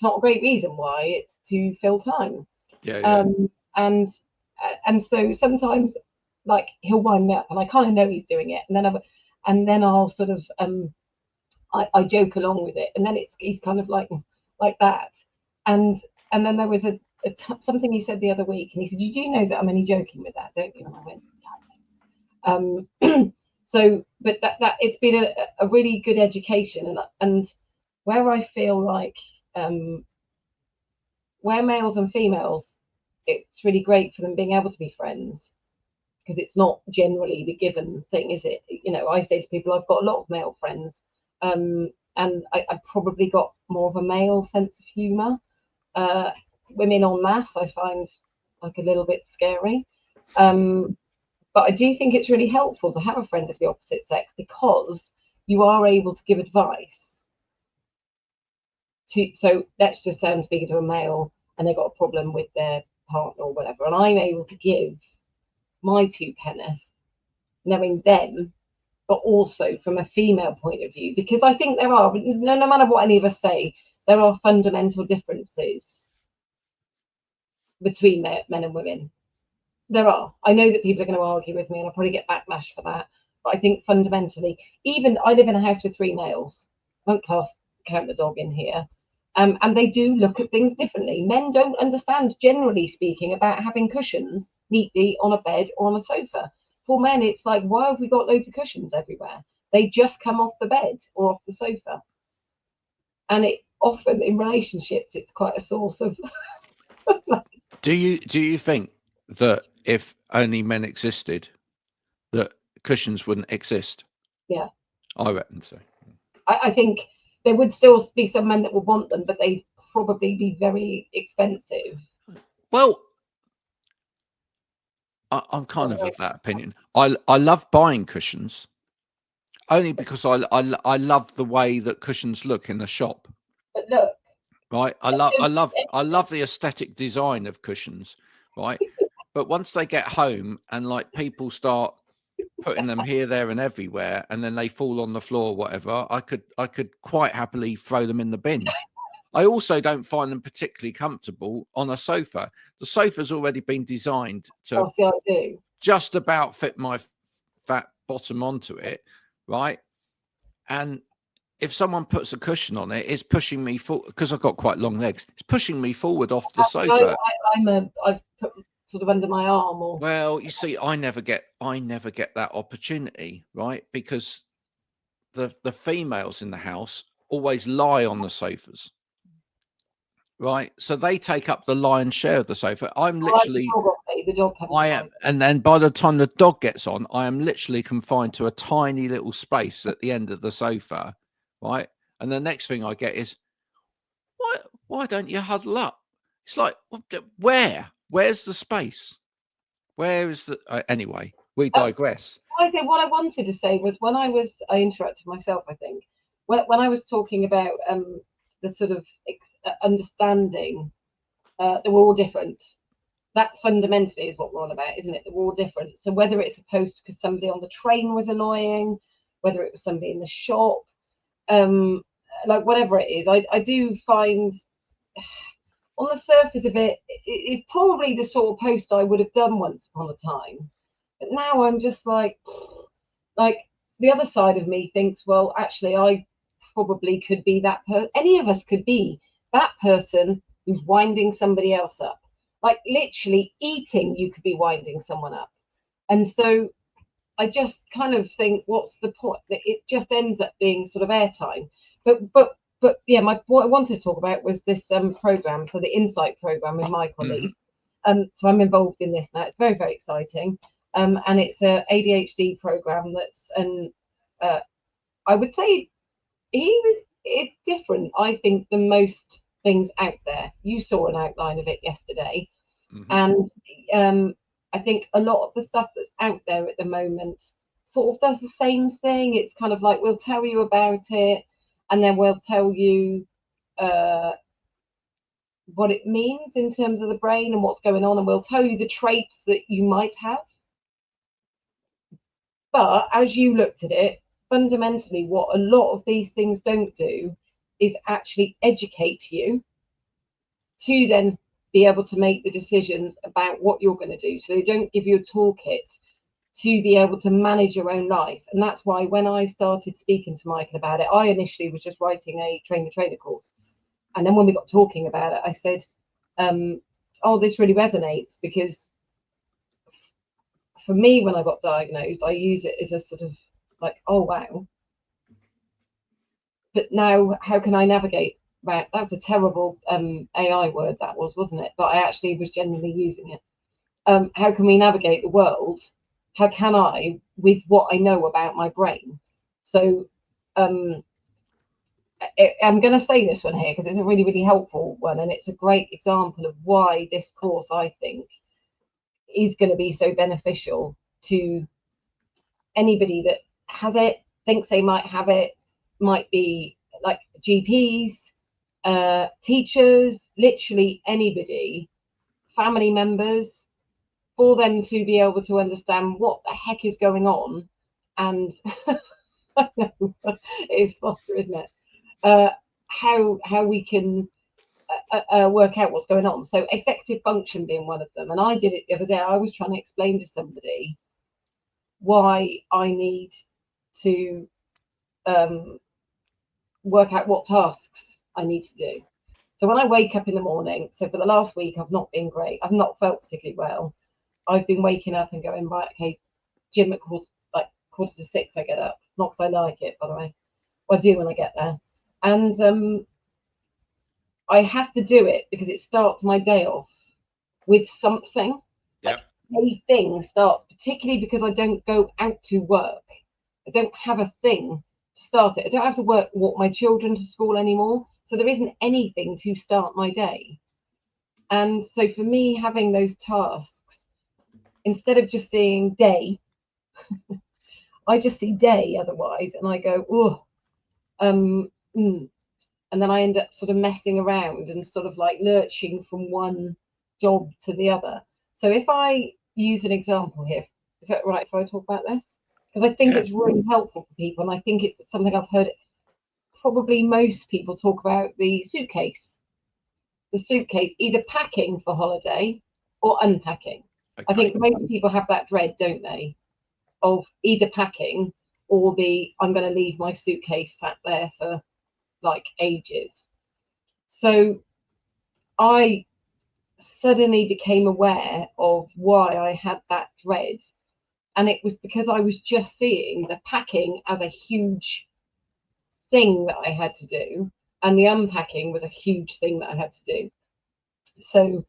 Speaker 2: a great reason why. It's to fill time.
Speaker 1: Yeah.
Speaker 2: And so sometimes, like, he'll wind me up, and I kind of know he's doing it, and then I'll sort of I joke along with it, and then he's kind of like that. And then there was something he said the other week, and he said, "You do know that I'm only joking with that, don't you?" And I went, "Yeah, I know." So, but that it's been a really good education, and where I feel like where males and females, it's really great for them being able to be friends, because it's not generally the given thing, is it? You know, I say to people, I've got a lot of male friends, and I probably got more of a male sense of humour. Women en masse, I find like a little bit scary. But I do think it's really helpful to have a friend of the opposite sex, because you are able to give advice to, so let's just say I'm speaking to a male and they've got a problem with their partner or whatever, and I'm able to give my two penneth, knowing them, but also from a female point of view, because I think there are, no matter what any of us say, there are fundamental differences between men and women. There are. I know that people are going to argue with me, and I'll probably get backlash for that. But I think fundamentally, even I live in a house with 3 males. I won't count the dog in here. And they do look at things differently. Men don't understand, generally speaking, about having cushions neatly on a bed or on a sofa. For men, it's like, why have we got loads of cushions everywhere? They just come off the bed or off the sofa. And it often, in relationships, it's quite a source of...
Speaker 1: Do you think that if only men existed, that cushions wouldn't exist?
Speaker 2: Yeah.
Speaker 1: I reckon so.
Speaker 2: I think there would still be some men that would want them, but they'd probably be very expensive.
Speaker 1: Well, I'm kind of that opinion. I love buying cushions, only because I love the way that cushions look in the shop.
Speaker 2: But look,
Speaker 1: right, I love the aesthetic design of cushions, right? But once they get home and like people start putting them here, there, and everywhere, and then they fall on the floor, or whatever, I could quite happily throw them in the bin. I also don't find them particularly comfortable on a sofa. The sofa's already been designed to just about fit my fat bottom onto it, right? And if someone puts a cushion on it, it's pushing me forward, because I've got quite long legs. It's pushing me forward off the sofa.
Speaker 2: I've put sort of under my arm, or
Speaker 1: well, you see, I never get that opportunity, right? Because the females in the house always lie on the sofas, right? So they take up the lion's share of the sofa. I'm literally,
Speaker 2: the dog
Speaker 1: I am, and then by the time the dog gets on, I am literally confined to a tiny little space at the end of the sofa, right? And the next thing I get is, why don't you huddle up? It's like, where's the space? Where is the anyway? We digress.
Speaker 2: I say what I wanted to say was, when I interrupted myself, I think, when I was talking about the sort of understanding that we're all different. That fundamentally is what we're on about, isn't it? That we're all different. So whether it's opposed because somebody on the train was annoying, whether it was somebody in the shop, like whatever it is, I do find on the surface of it's probably the sort of post I would have done once upon a time. But now I'm just like the other side of me thinks, well, actually, I probably could be that person. Any of us could be that person who's winding somebody else up. Like literally eating, you could be winding someone up. And so I just kind of think, what's the point? That it just ends up being sort of airtime. But yeah, what I wanted to talk about was this program, so the Insight program with my colleague. So I'm involved in this now. It's very, very exciting. And it's a ADHD program that's I would say it's different, I think, than most things out there. You saw an outline of it yesterday. And I think a lot of the stuff that's out there at the moment sort of does the same thing. It's kind of like, we'll tell you about it, and then we'll tell you what it means in terms of the brain and what's going on, and we'll tell you the traits that you might have. But as you looked at it, fundamentally, what a lot of these things don't do is actually educate you to then be able to make the decisions about what you're going to do. So they don't give you a toolkit to be able to manage your own life. And that's why when I started speaking to Michael about it, I initially was just writing a train the trainer course. And then when we got talking about it, I said, oh, this really resonates, because for me, when I got diagnosed, I use it as a sort of like, oh, wow. But now how can I navigate that? That's a terrible AI word, that was, wasn't it? But I actually was genuinely using it. How can we navigate the world? How can I, with what I know about my brain? So I'm going to say this one here because it's a really, really helpful one. And it's a great example of why this course, I think, is going to be so beneficial to anybody that has it, thinks they might have it, might be like GPs, teachers, literally anybody, family members, for them to be able to understand what the heck is going on. And I know it's Foster, isn't it? How we can work out what's going on. So executive function being one of them. And I did it the other day. I was trying to explain to somebody why I need to work out what tasks I need to do. So when I wake up in the morning, so for the last week, I've not been great. I've not felt particularly well. I've been waking up and going, right, okay, gym at quarter to 6, I get up. Not because I like it, by the way. Well, I do when I get there. And I have to do it because it starts my day off with something.
Speaker 1: Yep.
Speaker 2: Like a thing starts, particularly because I don't go out to work. I don't have a thing to start it. I don't have to walk my children to school anymore. So there isn't anything to start my day. And so for me, having those tasks, instead of just seeing day, I just see day otherwise. And I go, oh, and then I end up sort of messing around and sort of like lurching from one job to the other. So if I use an example here, is that right if I talk about this? Because I think it's really helpful for people, and I think it's something I've heard probably most people talk about, the suitcase. The suitcase, either packing for holiday or unpacking. Okay. I think most people have that dread, don't they, of either packing or I'm going to leave my suitcase sat there for like ages. So I suddenly became aware of why I had that dread, and it was because I was just seeing the packing as a huge thing that I had to do, and the unpacking was a huge thing that I had to do. So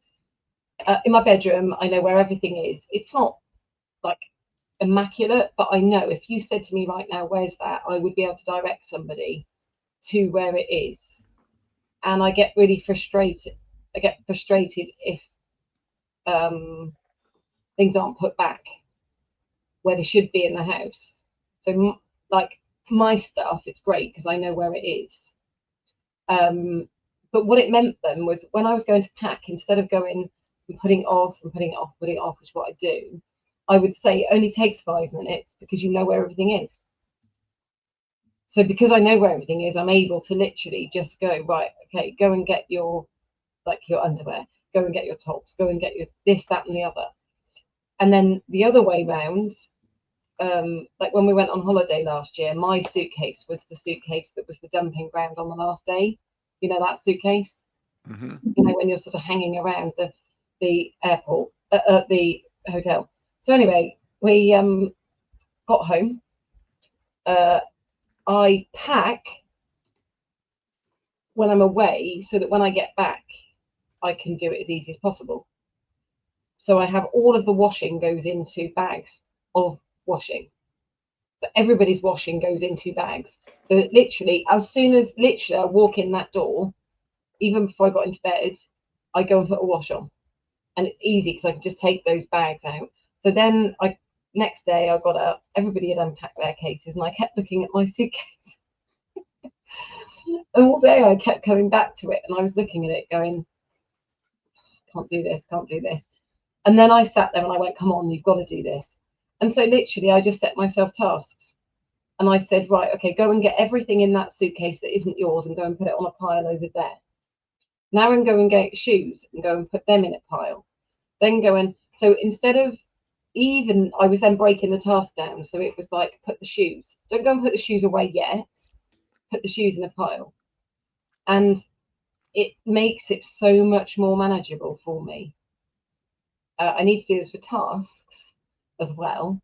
Speaker 2: in my bedroom, I know where everything is. It's not like immaculate, but I know if you said to me right now, where's that, I would be able to direct somebody to where it is. And I get really frustrated. I get frustrated if things aren't put back where they should be in the house. So like my stuff, it's great because I know where it is. But what it meant then was when I was going to pack, instead of going and putting it off and putting it off, putting it off, which is what I do, I would say it only takes 5 minutes because you know where everything is. So because I know where everything is, I'm able to literally just go, right, okay, go and get your underwear, go and get your tops, go and get your this, that, and the other. And then the other way round, like when we went on holiday last year, my suitcase was the suitcase that was the dumping ground on the last day. You know, that suitcase,
Speaker 1: Mm-hmm.
Speaker 2: you know, when you're sort of hanging around the airport, the hotel. So anyway, we got home. I pack when I'm away so that when I get back, I can do it as easy as possible. So I have all of the washing goes into bags of washing. So everybody's washing goes into bags. So literally, as soon as literally I walk in that door, even before I got into bed, I go and put a wash on. And it's easy because I can just take those bags out. So then next day I got up, everybody had unpacked their cases, and I kept looking at my suitcase. And all day I kept coming back to it, and I was looking at it going, can't do this, can't do this. And then I sat there and I went, come on, you've got to do this. And so literally I just set myself tasks. And I said, right, okay, go and get everything in that suitcase that isn't yours and go and put it on a pile over there. Now and go and get shoes and go and put them in a pile. Then go and, so instead of even, I was then breaking the task down. So it was like, put the shoes, don't go and put the shoes away yet, put the shoes in a pile. And it makes it so much more manageable for me. I need to do this for tasks as well.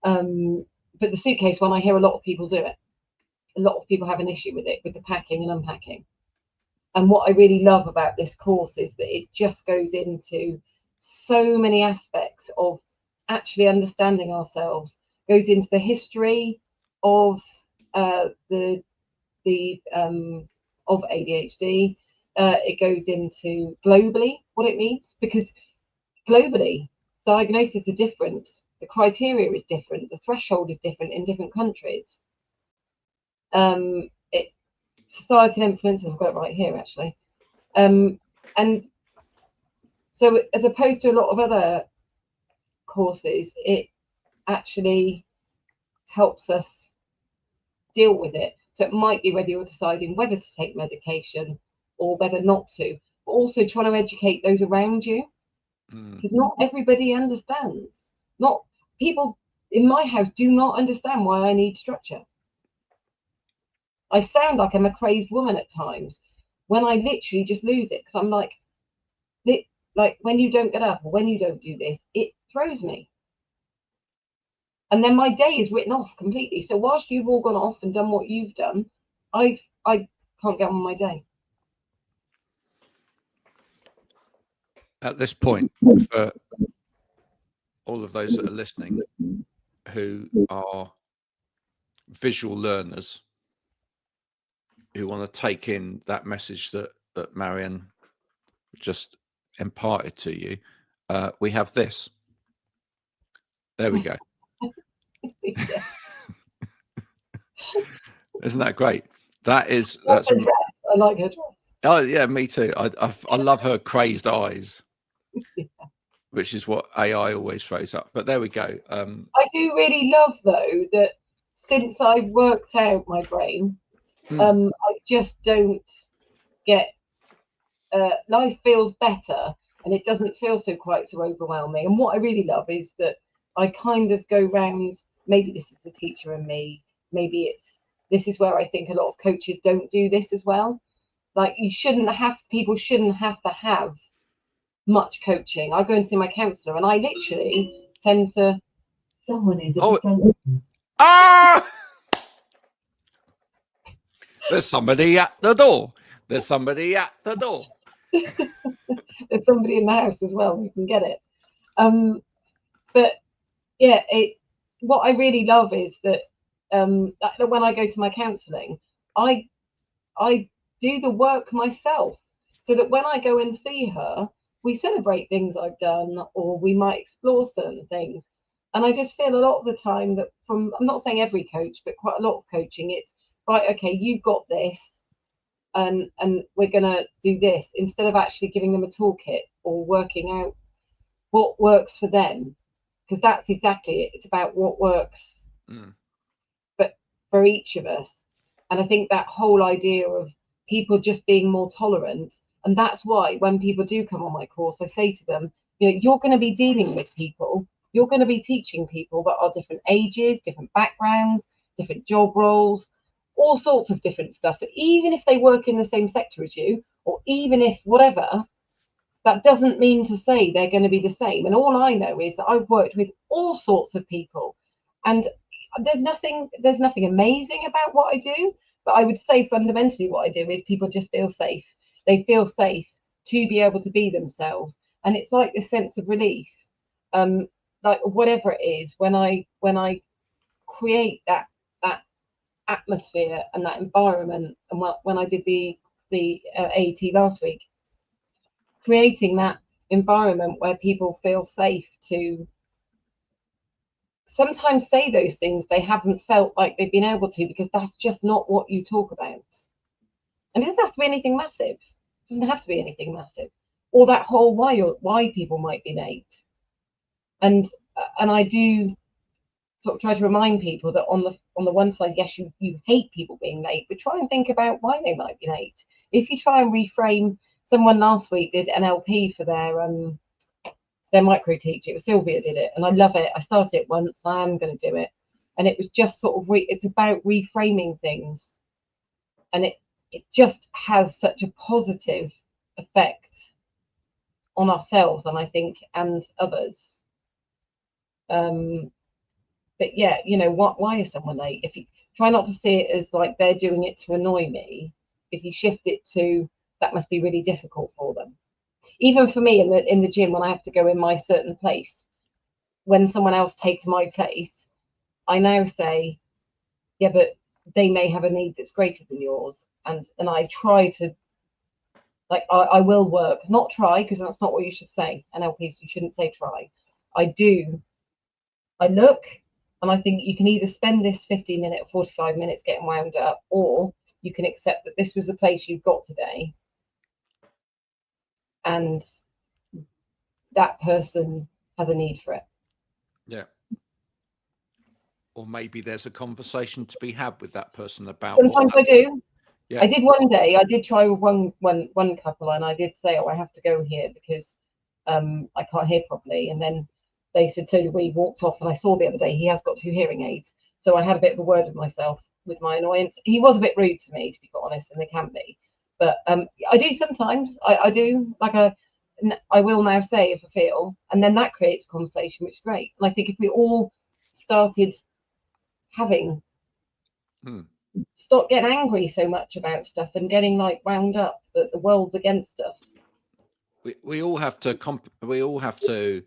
Speaker 2: But the suitcase one, I hear a lot of people do it. A lot of people have an issue with it, with the packing and unpacking. And what I really love about this course is that it just goes into so many aspects of actually understanding ourselves, goes into the history of of ADHD. It goes into globally what it means, because globally diagnoses are different, the criteria is different, the threshold is different in different countries. Societal influences, I've got it right here actually. And so as opposed to a lot of other courses, it actually helps us deal with it. So it might be whether you're deciding whether to take medication or whether not to, but also trying to educate those around you, because not everybody understands. Not people in my house do not understand why I need structure. I sound like I'm a crazed woman at times when I literally just lose it, because I'm like when you don't get up or when you don't do this, it throws me. And then my day is written off completely. So whilst you've all gone off and done what you've done, I can't get on with my day.
Speaker 1: At this point, for all of those that are listening who are visual learners, who want to take in that message that Marion just imparted to you, we have this. There we go. Isn't that great? That's
Speaker 2: I like her dress.
Speaker 1: Oh yeah, me too. I love her crazed eyes, which is what AI always throws up. But there we go.
Speaker 2: I do really love though that since I've worked out my brain, I just don't get. Life feels better, and it doesn't feel quite so overwhelming. And what I really love is that I kind of go round. Maybe this is the teacher in me. Maybe this is where I think a lot of coaches don't do this as well. Like people shouldn't have to have much coaching. I go and see my counsellor, and I literally tend to. Someone is at the front.
Speaker 1: Ah! There's somebody at the door. There's somebody at the door.
Speaker 2: There's somebody in the house as well. You can get it. But yeah, what I really love is that when I go to my counselling, I do the work myself, so that when I go and see her, we celebrate things I've done, or we might explore certain things. And I just feel a lot of the time that I'm not saying every coach, but quite a lot of coaching, it's right, okay, you've got this, and we're going to do this, instead of actually giving them a toolkit or working out what works for them, because that's exactly it. It's about what works but for each of us. And I think that whole idea of people just being more tolerant, and that's why when people do come on my course, I say to them, you're going to be dealing with people you're going to be teaching people that are different ages, different backgrounds, different job roles, all sorts of different stuff. So even if they work in the same sector as you, or even if whatever, that doesn't mean to say they're going to be the same. And all I know is that I've worked with all sorts of people, and there's nothing amazing about what I do, but I would say fundamentally what I do is people just feel safe. They feel safe to be able to be themselves, and it's like this sense of relief, like whatever it is, when I create that atmosphere and that environment. And when I did the AET last week, creating that environment where people feel safe to sometimes say those things they haven't felt like they've been able to, because that's just not what you talk about. And it doesn't have to be anything massive. It doesn't have to be anything massive. Or that whole why people might be late. And I do sort of try to remind people that on the one side, yes, you hate people being late, but try and think about why they might be late. If you try and reframe, someone last week did NLP for their micro teach. It was Sylvia did it, and I love it. I started it once. I am going to do it, and it was just sort of it's about reframing things, and it just has such a positive effect on ourselves, and I think and others. But yeah, why is someone late? If you try not to see it as like they're doing it to annoy me, if you shift it to that must be really difficult for them. Even for me in the gym, when I have to go in my certain place, when someone else takes my place, I now say, yeah, but they may have a need that's greater than yours. And I try to, like, I will work, not try, because that's not what you should say. NLPs, you shouldn't say try. I look, and I think you can either spend this 15 minute or 45 minutes getting wound up, or you can accept that this was the place you've got today, and that person has a need for it.
Speaker 1: Yeah. Or maybe there's a conversation to be had with that person about.
Speaker 2: Sometimes I do.
Speaker 1: Yeah.
Speaker 2: I did one day. I did try with one couple, and I did say, "Oh, I have to go here because I can't hear properly." And then they said, "So do we." Walked off, and I saw the other day he has got 2 hearing aids, so I had a bit of a word with myself with my annoyance. He was a bit rude to me, to be quite honest, and they can be. But I do sometimes. I do I will now say if I feel, and then that creates a conversation, which is great. And I think if we all started having stop getting angry so much about stuff and getting like wound up that the world's against us.
Speaker 1: We all have to compromise.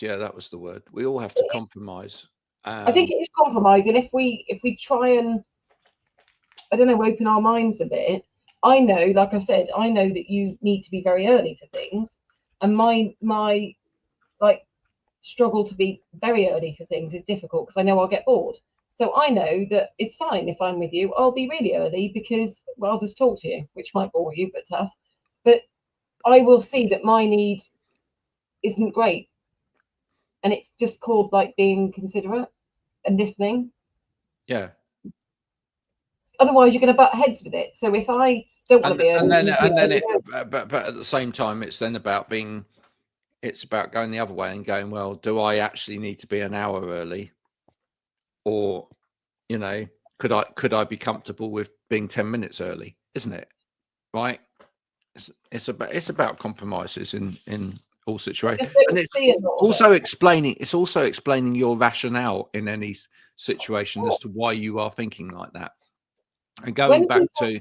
Speaker 1: Yeah, that was the word. We all have to compromise.
Speaker 2: I think it is compromising if we try and, I don't know, open our minds a bit. I know, like I said, I know that you need to be very early for things, and my like struggle to be very early for things is difficult because I know I'll get bored. So I know that it's fine if I'm with you, I'll be really early because, well, I'll just talk to you, which might bore you, but tough. But I will see that my need isn't great. And it's just called like being considerate and listening.
Speaker 1: Yeah.
Speaker 2: Otherwise you're going to butt heads with it. So if I don't want to be early,
Speaker 1: but at the same time, it's then about it's about going the other way and going, well, do I actually need to be an hour early? Or, could I be comfortable with being 10 minutes early? Isn't it? Right. It's about compromises in all situations. And it's also explaining your rationale in any situation as to why you are thinking like that. And going back to,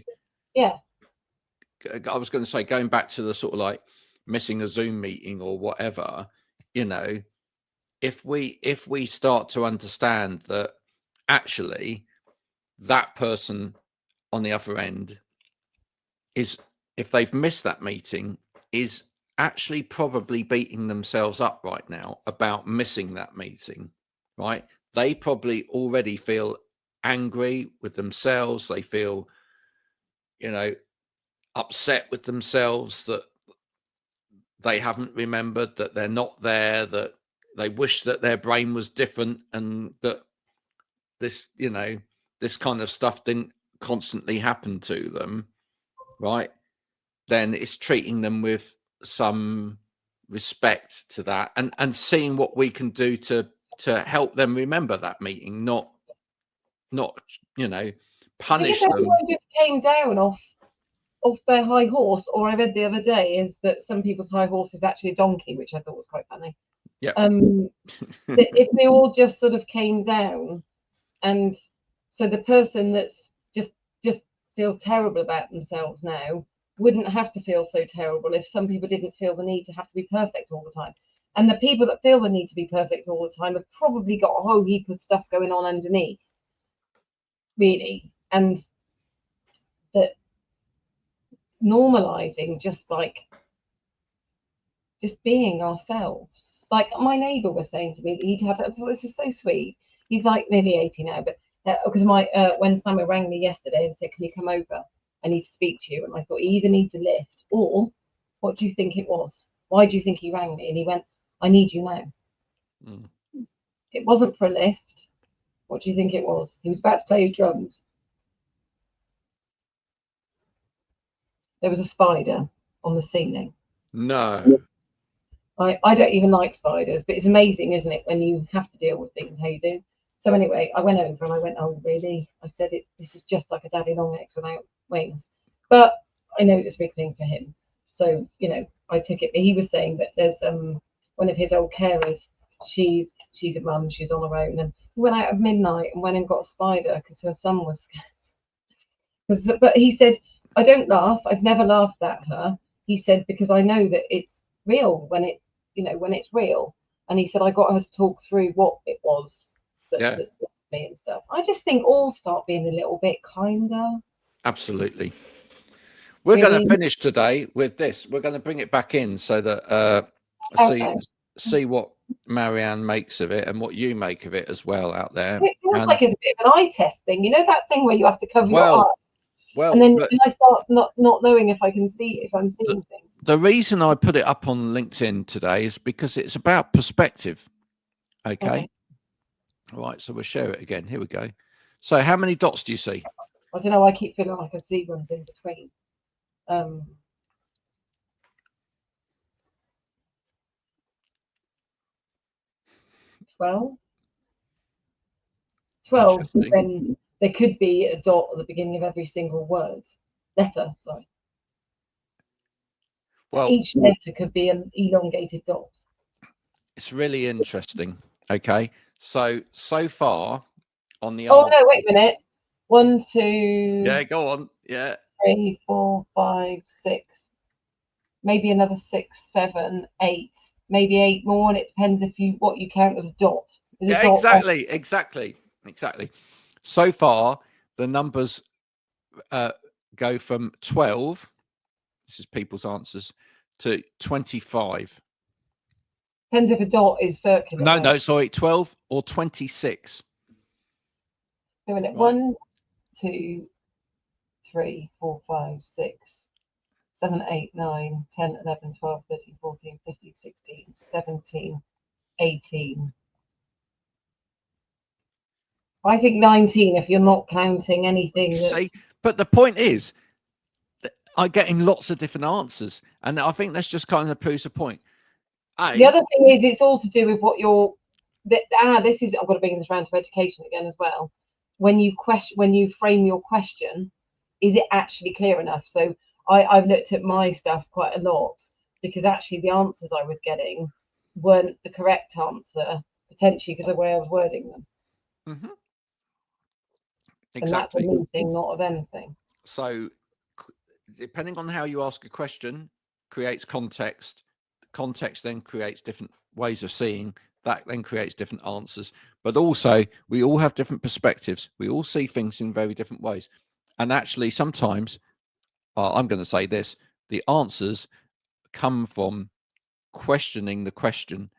Speaker 1: I was going to say, going back to the sort of like missing a Zoom meeting or whatever, if we start to understand that actually that person on the other end is, if they've missed that meeting, is actually probably beating themselves up right now about missing that meeting, right? They probably already feel angry with themselves. They feel, upset with themselves that they haven't remembered, that they're not there, that they wish that their brain was different, and that this, this kind of stuff didn't constantly happen to them, right? Then it's treating them with some respect to that, and seeing what we can do to help them remember that meeting, not punish them.
Speaker 2: Everyone just came down off their high horse, or I read the other day is that some people's high horse is actually a donkey, which I thought was quite funny.
Speaker 1: Yeah.
Speaker 2: If they all just sort of came down, and so the person that's just feels terrible about themselves now wouldn't have to feel so terrible if some people didn't feel the need to have to be perfect all the time. And the people that feel the need to be perfect all the time have probably got a whole heap of stuff going on underneath, really. And that normalizing just being ourselves. Like my neighbour was saying to me that he'd had, I thought this is so sweet. He's like nearly 80 now, but because when Samuel rang me yesterday and said, "Can you come over? I need to speak to you." And I thought, he either needs a lift, or what do you think it was? Why do you think he rang me? And he went, "I need you now." It wasn't for a lift. What do you think it was? He was about to play his drums. There was a spider on the ceiling.
Speaker 1: No.
Speaker 2: I don't even like spiders, but it's amazing, isn't it, when you have to deal with things how you do. So anyway, I went over and I went, "Oh, really?" I said, this is just like a daddy long legs without wings. But I know it's a big thing for him. So, I took it. But he was saying that there's one of his old carers, she's a mum, she's on her own, and he went out at midnight and went and got a spider because her son was scared. But he said, "I don't laugh. I've never laughed at her." He said, "Because I know that it's real when it's real." And he said, "I got her to talk through what it was that me and stuff." I just think all start being a little bit kinder.
Speaker 1: Absolutely. We're going to finish today with this. We're going to bring it back in so that see what Marianne makes of it and what you make of it as well out there.
Speaker 2: It feels like it's a bit of an eye test thing. You know that thing where you have to cover your eye?
Speaker 1: Well,
Speaker 2: and then I start not knowing if I'm seeing things.
Speaker 1: The reason I put it up on LinkedIn today is because it's about perspective. Okay. All right. So we'll share it again. Here we go. So how many dots do you see?
Speaker 2: I don't know. I keep feeling like I see ones in between. 12. Then there could be a dot at the beginning of every single letter. Sorry. Well, each letter could be an elongated dot.
Speaker 1: It's really interesting. Okay. So far on the
Speaker 2: no, wait a minute. 1, 2.
Speaker 1: Yeah, go on. Yeah.
Speaker 2: 3, 4, 5, 6. Maybe another 6, 7, 8. Maybe 8 more, and it depends what you count as a dot.
Speaker 1: Exactly. So far, the numbers go from 12. This is people's answers to 25.
Speaker 2: Depends if a dot is circular.
Speaker 1: No, sorry, 12 or 26.
Speaker 2: Wait a minute. 1, 2, 3, 4, 5, 6, 7, 8, 9, 10, 11, 12, 13, 14, 15, 16, 17, 18. I think 19 if you're not counting anything.
Speaker 1: See, but the point is, I'm getting lots of different answers, and I think that's just kind of proves the point.
Speaker 2: The other thing is, it's all to do with what you're. This is. I've got to bring this around to education again as well. When you frame your question, is it actually clear enough? So I've looked at my stuff quite a lot because actually the answers I was getting weren't the correct answer, potentially because of the way I was wording them.
Speaker 1: Mm-hmm.
Speaker 2: Exactly. And that's a me thing, not of anything.
Speaker 1: So depending on how you ask a question, creates context. Context then creates different ways of seeing. That then creates different answers. But also, we all have different perspectives. We all see things in very different ways. And actually, sometimes, I'm going to say this, the answers come from questioning the question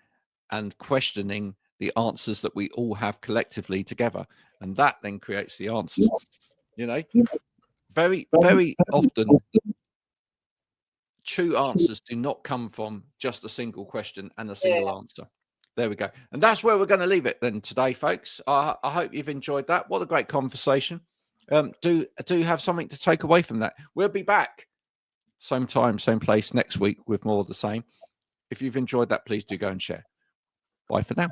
Speaker 1: and questioning the answers that we all have collectively together. And that then creates the answers. Very, very often, true answers do not come from just a single question and a single answer. There we go. And that's where we're going to leave it then today, folks. I hope you've enjoyed that. What a great conversation. Do have something to take away from that. We'll be back Same time, same place next week with more of the same. If you've enjoyed that, please do go and share. Bye for now.